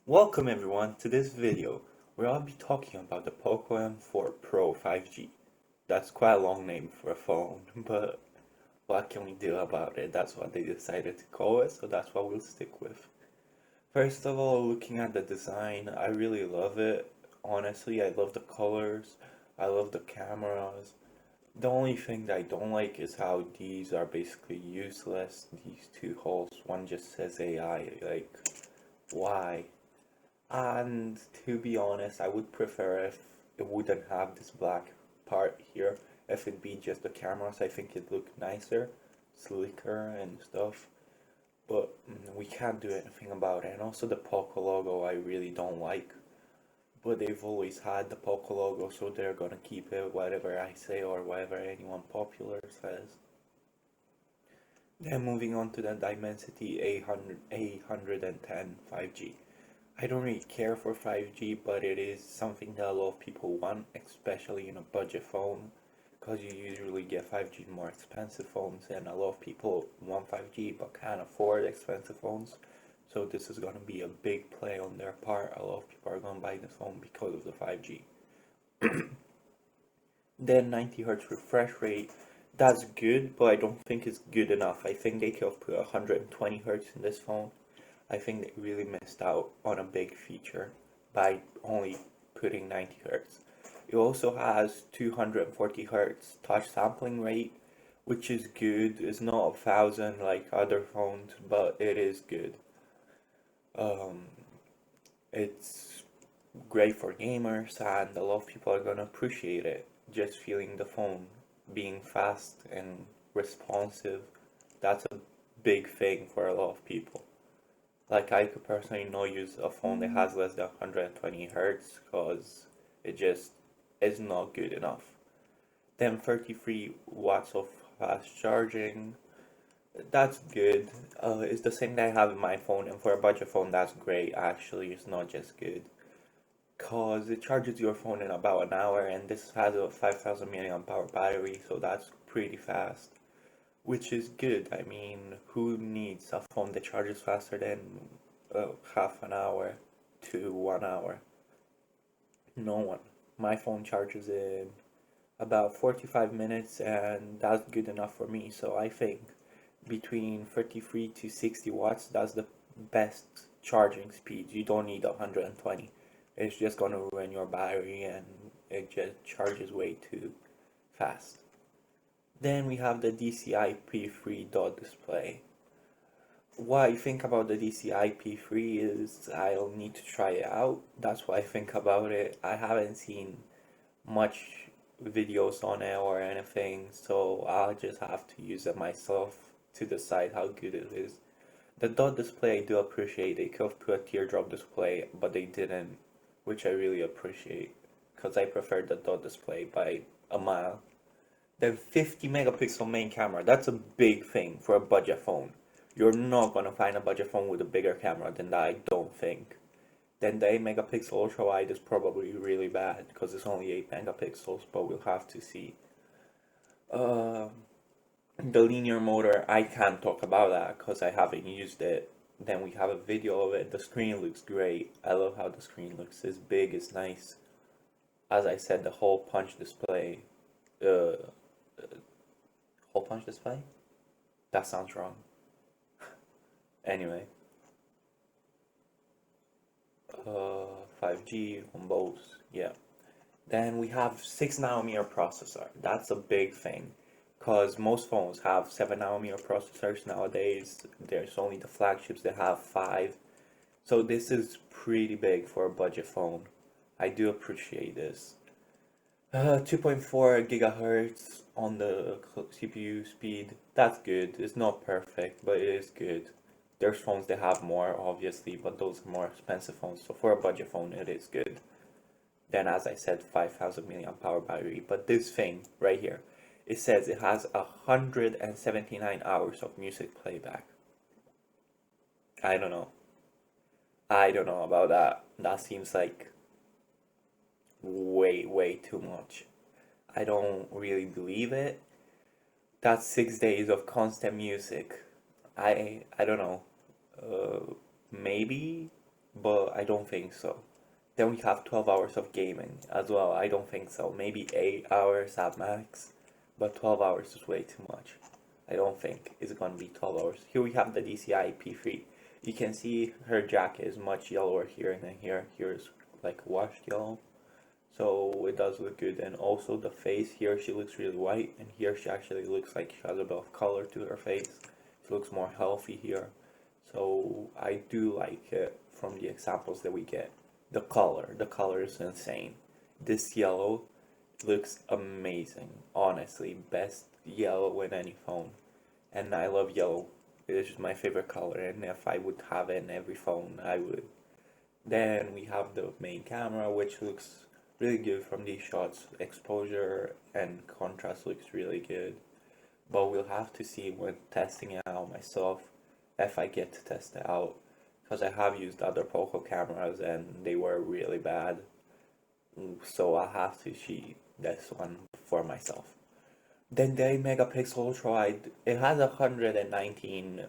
Welcome everyone to this video where I'll be talking about the Poco M4 Pro 5G. That's quite a long name for a phone, but what can we do about it? That's what they decided to call it, so that's what we'll stick with. First of all, looking at the design, I really love it. Honestly, I love the colors, I love the cameras. The only thing that I don't like is how these are basically useless, these two holes. One just says AI, like, why? And to be honest, I would prefer if it wouldn't have this black part here. If it'd be just the cameras, I think it'd look nicer, slicker and stuff. But we can't do anything about it. And also the Poco logo I really don't like. But they've always had the Poco logo, so they're gonna keep it whatever I say or whatever anyone popular says. Then moving on to the Dimensity 810 5G. I don't really care for 5G, but it is something that a lot of people want, especially in a budget phone, because you usually get 5G in more expensive phones, and a lot of people want 5G but can't afford expensive phones. So this is going to be a big play on their part. A lot of people are going to buy this phone because of the 5G. Then 90 Hz refresh rate, that's good, but I don't think it's good enough. I think they could have put 120 Hz in this phone. I think they really missed out on a big feature by only putting 90 Hz. It also has 240 Hz touch sampling rate, which is good. It's not 1,000 like other phones, but it is good. Um, it's great for gamers, and a lot of people are gonna appreciate it. Just feeling the phone being fast and responsive, that's a big thing for a lot of people. Like I could personally not use a phone that has less than 120 Hz because it just is not good enough. Then 33 watts of fast charging, that's good. It's the same that I have in my phone, and for a budget phone that's great actually. It's not just good because it charges your phone in about an hour, and this has a 5000 milliamp hour battery, so that's pretty fast, which is good. I mean, who needs a phone that charges faster than half an hour to 1 hour? No one. My phone charges in about 45 minutes, and that's good enough for me. So I think between 33 to 60 watts, that's the best charging speed. You don't need 120. It's just gonna ruin your battery, and it just charges way too fast. Then we have the DCI-P3 dot display. What I think about the DCI-P3 is I'll need to try it out. That's what I think about it. I haven't seen much videos on it or anything, so I'll just have to use it myself to decide how good it is. The dot display I do appreciate. They could have put a teardrop display, but they didn't, which I really appreciate because I prefer the dot display by a mile. Then 50 megapixel main camera, that's a big thing for a budget phone. You're not gonna find a budget phone with a bigger camera than that, I don't think. Then the 8 megapixel ultra wide is probably really bad because it's only 8 megapixels, but we'll have to see. Uh, the linear motor, I can't talk about that because I haven't used it. Then we have a video of it. The screen looks great. I love how the screen looks. It's big, it's nice. As I said, the hole punch display. Uh, hole punch display? That sounds wrong. Anyway, 5G on both, yeah. Then we have 6 nanometer processor. That's a big thing, because most phones have 7 nanometer processors nowadays. There's only the flagships that have 5. So this is pretty big for a budget phone. I do appreciate this. 2.4 gigahertz on the CPU speed. That's good. It's not perfect, but it is good. There's phones that have more, obviously, but those are more expensive phones. So for a budget phone, it is good. Then, as I said, 5000 milliamp hour battery. But this thing right here, it says it has 179 hours of music playback. I don't know. I don't know about that. That seems like way too much. I don't really believe it. That's 6 days of constant music. I don't know. Maybe but I don't think so. Then we have 12 hours of gaming as well. I don't think so. Maybe 8 hours at max, but 12 hours is way too much. I don't think it's gonna be 12 hours. Here we have the DCI P3. You can see her jack is much yellower here than here. Here is like washed yellow. So it does look good. And also the face here, she looks really white. And here she actually looks like she has a bit of color to her face. She looks more healthy here. So I do like it from the examples that we get. The color is insane. This yellow looks amazing. Honestly, best yellow in any phone. And I love yellow. It is my favorite color, and if I would have it in every phone, I would. Then we have the main camera, which looks really good from these shots. Exposure and contrast looks really good. But we'll have to see when testing it out myself, if I get to test it out. Because I have used other Poco cameras and they were really bad. So I'll have to see this one for myself. Then the Megapixel Ultra, it has 119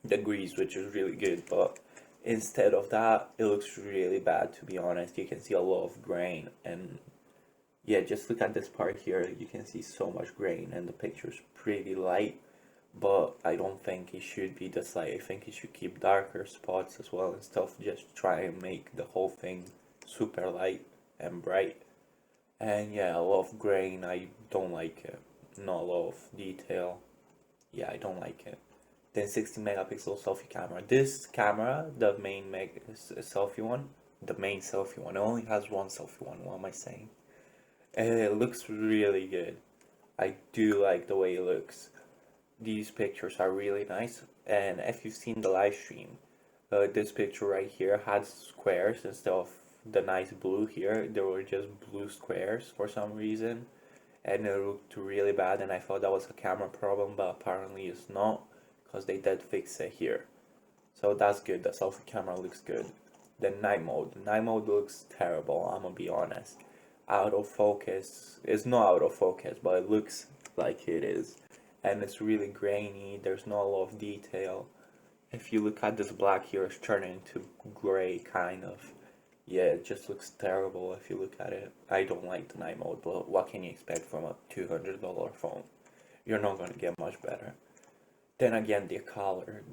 degrees, which is really good, but instead of that, it looks really bad, to be honest. You can see a lot of grain, and yeah, just look at this part here. You can see so much grain, and the picture's pretty light, but I don't think it should be this light. I think it should keep darker spots as well, instead of just try and make the whole thing super light and bright. And yeah, a lot of grain, I don't like it. Not a lot of detail. Yeah, I don't like it. Then 60 megapixel selfie camera. This camera, the main selfie one, the main selfie one, it only has one selfie one, what am I saying? And it looks really good. I do like the way it looks. These pictures are really nice, and if you've seen the live stream, this picture right here had squares instead of the nice blue here. There were just blue squares for some reason, and it looked really bad, and I thought that was a camera problem, but apparently it's not, because they did fix it here. So that's good. The selfie camera looks good. The night mode looks terrible, I'm gonna be honest. Out of focus. It's not out of focus, but it looks like it is. And it's really grainy, there's not a lot of detail. If you look at this black here, it's turning into gray, kind of. Yeah, it just looks terrible if you look at it. I don't like the night mode, but what can you expect from a $200 phone? You're not gonna get much better. Then again, the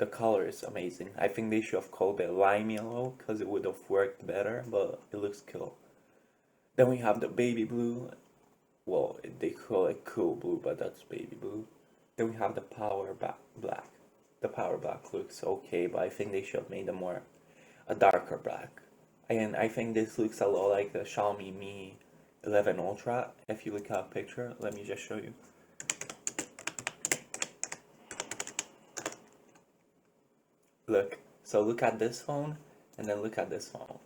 color is amazing. I think they should have called it lime yellow, because it would have worked better, but it looks cool. Then we have the baby blue. Well, they call it cool blue, but that's baby blue. Then we have the power black. The power black looks okay, but I think they should have made a darker black. And I think this looks a lot like the Xiaomi Mi 11 Ultra. If you look at a picture, let me just show you. Look, so look at this phone, and then look at this phone.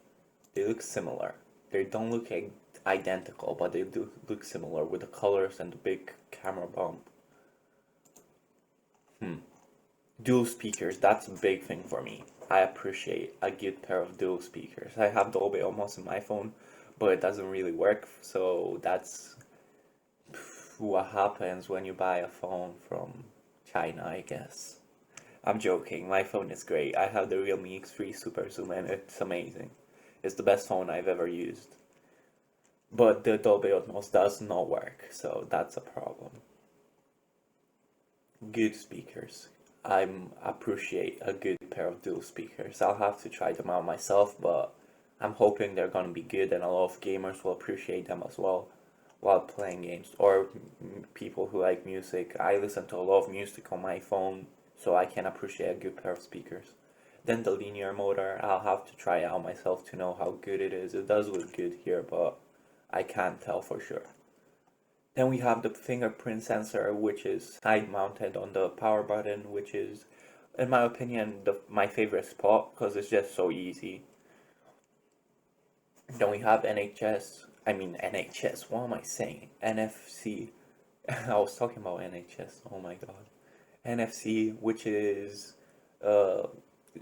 They look similar. They don't look identical, but they do look similar with the colors and the big camera bump. Dual speakers, that's a big thing for me. I appreciate a good pair of dual speakers. I have Dolby Atmos in my phone, but it doesn't really work, so that's what happens when you buy a phone from China, I guess. I'm joking, my phone is great. I have the Realme X3 Super Zoom and it's amazing. It's the best phone I've ever used. But the Dolby Atmos does not work, so that's a problem. Good speakers. I appreciate a good pair of dual speakers. I'll have to try them out myself, but I'm hoping they're gonna be good and a lot of gamers will appreciate them as well while playing games. Or people who like music. I listen to a lot of music on my phone, so I can appreciate a good pair of speakers. Then the linear motor, I'll have to try it out myself to know how good it is. It does look good here, but I can't tell for sure. Then we have the fingerprint sensor, which is side mounted on the power button, which is, in my opinion, my favorite spot because it's just so easy. Then we have NHS, what am I saying? NFC. I was talking about NHS, oh my god. NFC, which is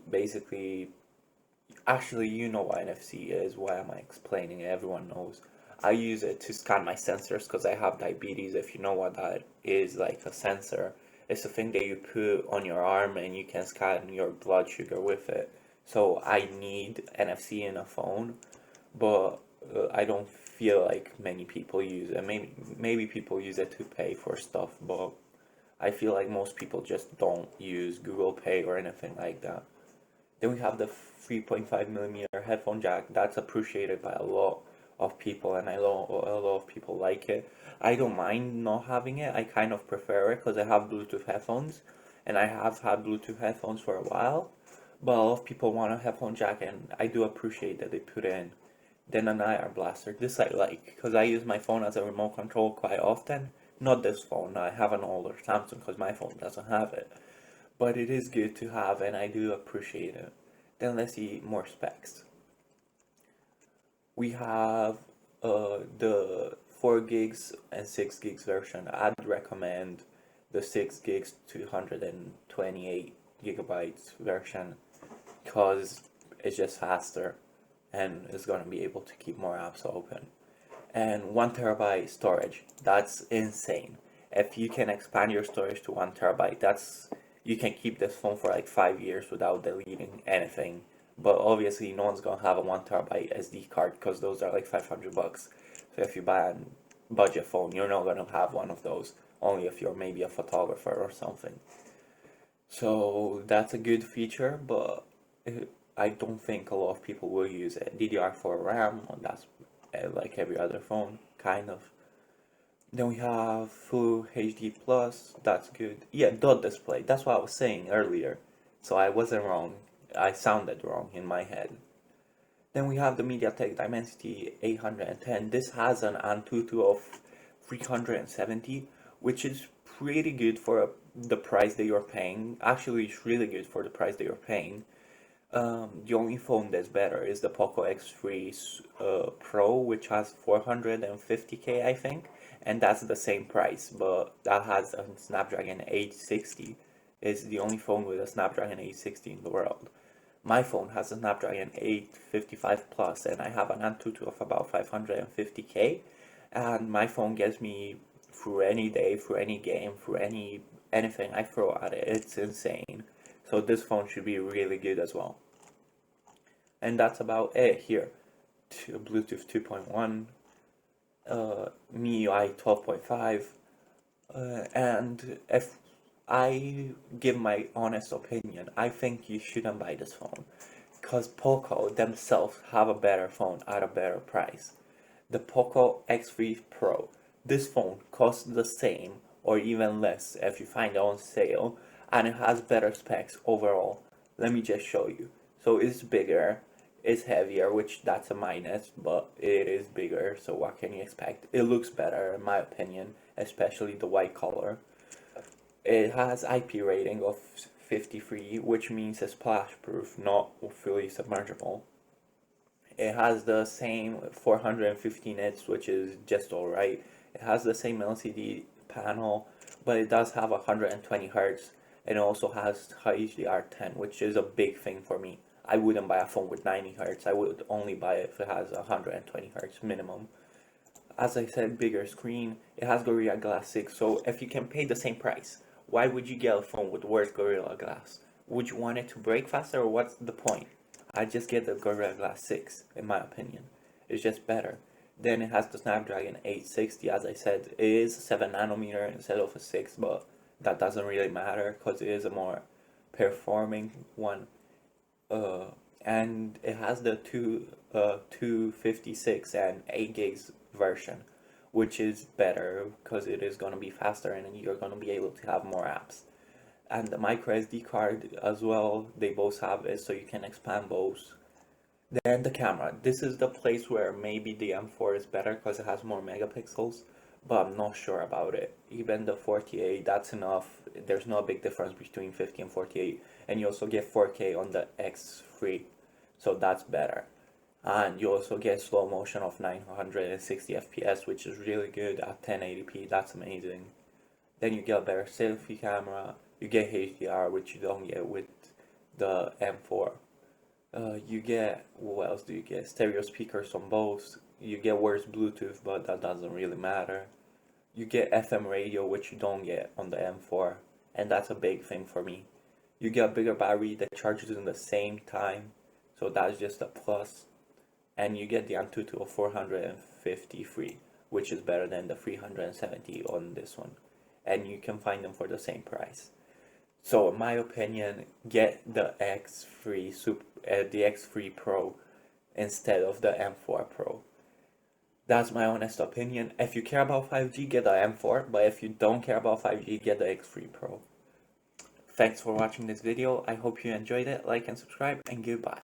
basically, actually, you know what NFC is, why am I explaining it? Everyone knows. I use it to scan my sensors because I have diabetes. If you know what that is, like a sensor, it's a thing that you put on your arm and you can scan your blood sugar with it. so I need NFC in a phone, but I don't feel like many people use it. Maybe people use it to pay for stuff, but I feel like most people just don't use Google Pay or anything like that. Then we have the 3.5 millimeter headphone jack. That's appreciated by a lot of people, and I know a lot of people like it. I don't mind not having it. I kind of prefer it because I have Bluetooth headphones, and I have had Bluetooth headphones for a while. But a lot of people want a headphone jack, and I do appreciate that they put it in. Then an IR blaster. This I like because I use my phone as a remote control quite often. Not this phone. I have an older Samsung because my phone doesn't have it. But it is good to have, and I do appreciate it. Then let's see more specs. We have the 4 gigs and 6 gigs version. I'd recommend the 6 gigs 228 gigabytes version because it's just faster and it's going to be able to keep more apps open. And 1 terabyte storage, that's insane. If you can expand your storage to 1 terabyte, you can keep this phone for like 5 years without deleting anything. But obviously no one's gonna have a 1 terabyte SD card because those are like $500. So if you buy a budget phone, you're not gonna have one of those, only if you're maybe a photographer or something. So that's a good feature, but I don't think a lot of people will use it. DDR4 RAM, that's like every other phone, kind of. Then we have Full HD Plus, that's good. Yeah, dot display, that's what I was saying earlier. So I wasn't wrong. I sounded wrong in my head. Then we have the MediaTek Dimensity 810. This has an Antutu of 370, which is pretty good for the price that you're paying. Actually, it's really good for the price that you're paying. The only phone that's better is the Poco X3 Pro, which has 450K, I think, and that's the same price, but that has a Snapdragon 860. It's the only phone with a Snapdragon 860 in the world. My phone has a Snapdragon 855 Plus, and I have an Antutu of about 550K, and my phone gets me through any day, through any game, through anything I throw at it. It's insane. So this phone should be really good as well. And that's about it here. Bluetooth 2.1, MIUI 12.5, and if I give my honest opinion, I think you shouldn't buy this phone because Poco themselves have a better phone at a better price. The Poco X3 Pro, this phone costs the same or even less if you find it on sale, and it has better specs overall. Let me just show you. So it's bigger, it's heavier, which that's a minus, but it is bigger, so what can you expect? It looks better in my opinion, especially the white color. It has IP rating of 53, which means it's splash proof, not fully submergible. It has the same 450 nits, which is just alright. It has the same LCD panel, but it does have 120 Hz, and it also has HDR10, which is a big thing for me. I wouldn't buy a phone with 90 Hz, I would only buy it if it has 120 Hz minimum. As I said, bigger screen, it has Gorilla Glass 6, so if you can pay the same price, why would you get a phone with worse Gorilla Glass? Would you want it to break faster, or what's the point? I just get the Gorilla Glass 6, in my opinion. It's just better. Then it has the Snapdragon 860, as I said. It is a 7 nanometer instead of a 6, but that doesn't really matter because it is a more performing one. And it has the 256 and 8 gigs version, which is better because it is going to be faster and you're going to be able to have more apps. And the micro SD card as well, they both have it, so you can expand both. Then the camera. This is the place where maybe the M4 is better because it has more megapixels, but I'm not sure about it. Even the 48, that's enough. There's no big difference between 50 and 48, and you also get 4K on the X3, so that's better. And you also get slow motion of 960 FPS, which is really good at 1080p. That's amazing. Then you get a better selfie camera. You get HDR, which you don't get with the M4. You get, what else do you get? Stereo speakers on both. You get worse Bluetooth, but that doesn't really matter. You get FM radio, which you don't get on the M4, and that's a big thing for me. You get a bigger battery that charges in the same time, so that's just a plus. And you get the Antutu 450 free, which is better than the 370 on this one. And you can find them for the same price. So in my opinion, get the X3 Pro instead of the M4 Pro. That's my honest opinion. If you care about 5G, get the M4, but if you don't care about 5G, get the X3 Pro. Thanks for watching this video. I hope you enjoyed it. Like and subscribe, and goodbye.